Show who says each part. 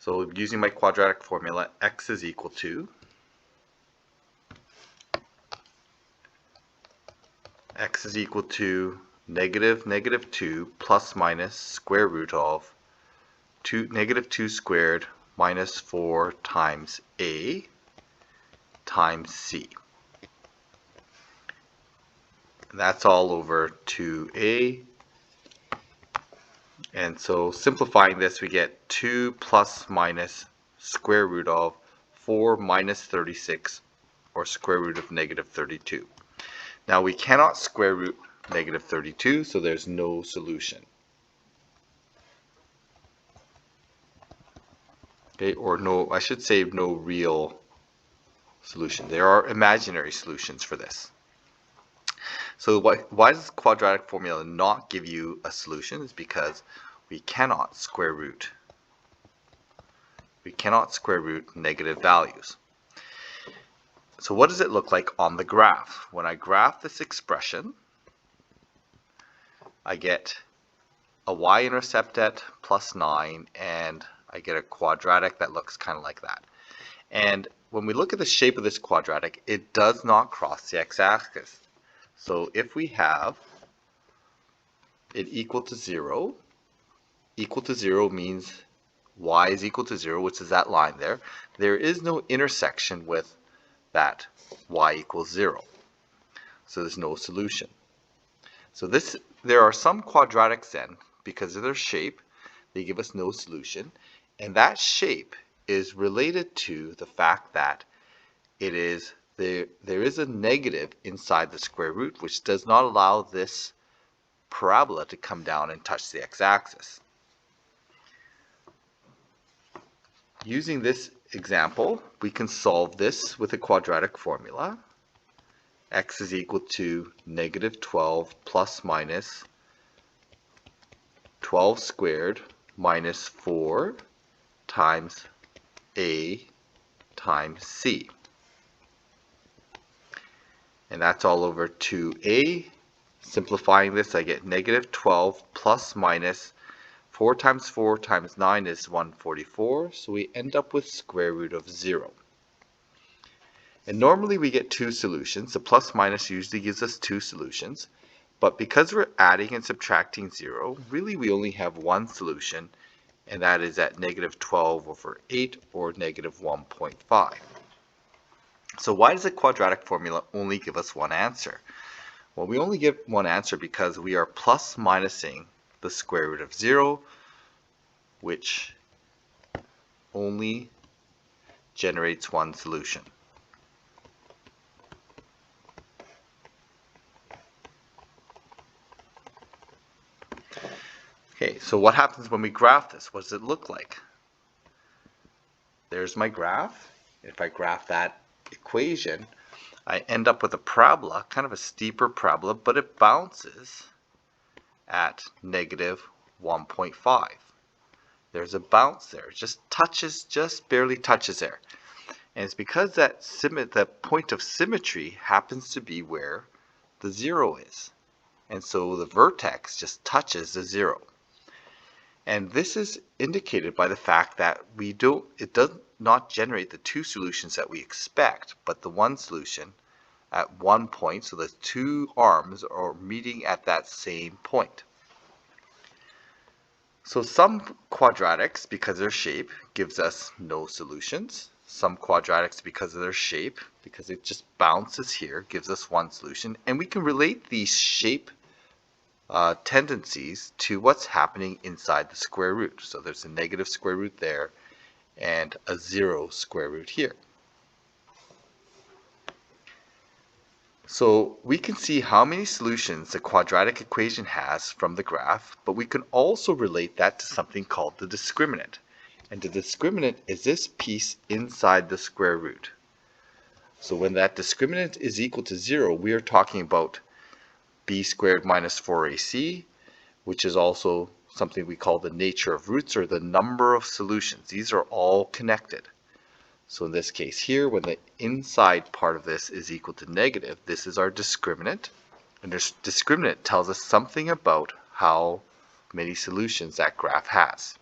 Speaker 1: So using my quadratic formula, x is equal to negative 2 plus minus square root of negative 2 squared minus 4 times a times c. And that's all over 2a. And so simplifying this, we get 2 plus minus square root of 4 minus 36, or square root of negative 32. Now we cannot square root negative 32, so there's no solution. Okay, or no, I should say no real solution. There are imaginary solutions for this. So why does quadratic formula not give you a solution? It's because we cannot square root. We cannot square root negative values. So what does it look like on the graph? When I graph this expression, I get a y-intercept at plus 9, and I get a quadratic that looks kind of like that. And when we look at the shape of this quadratic, it does not cross the x-axis. So if we have it equal to 0 means y is equal to 0, which is that line there. There is no intersection with that y equals 0. So there's no solution. So there are some quadratics then, because of their shape, they give us no solution. And that shape is related to the fact that it is there is a negative inside the square root, which does not allow this parabola to come down and touch the x-axis. Using this example, we can solve this with a quadratic formula. X is equal to negative 12 plus minus 12 squared minus 4 times a times c. And that's all over 2a. Simplifying this, I get negative 12 plus minus 4 times 4 times 9 is 144. So we end up with square root of 0. And normally we get two solutions. The plus minus usually gives us two solutions. But because we're adding and subtracting 0, really we only have one solution, and that is at negative 12 over 8, or negative 1.5. So why does the quadratic formula only give us one answer? Well, we only give one answer because we are plus minusing the square root of 0, which only generates one solution. Okay, so what happens when we graph this? What does it look like? There's my graph. If I graph that equation, I end up with a parabola, kind of a steeper parabola, but it bounces at negative 1.5. There's a bounce there. It just touches, just barely touches there. And it's because that point of symmetry happens to be where the 0 is. And so the vertex just touches the 0. And this is indicated by the fact that it does not generate the two solutions that we expect, but the one solution at one point. So the two arms are meeting at that same point. So some quadratics, because of their shape, gives us no solutions. Some quadratics, because of their shape, because it just bounces here, gives us one solution. And we can relate these shape tendencies to what's happening inside the square root. So there's a negative square root there and a 0 square root here. So we can see how many solutions the quadratic equation has from the graph, but we can also relate that to something called the discriminant. And the discriminant is this piece inside the square root. So when that discriminant is equal to 0, we are talking about b squared minus 4ac, which is also something we call the nature of roots, or the number of solutions. These are all connected. So in this case here, when the inside part of this is equal to negative, this is our discriminant. And this discriminant tells us something about how many solutions that graph has.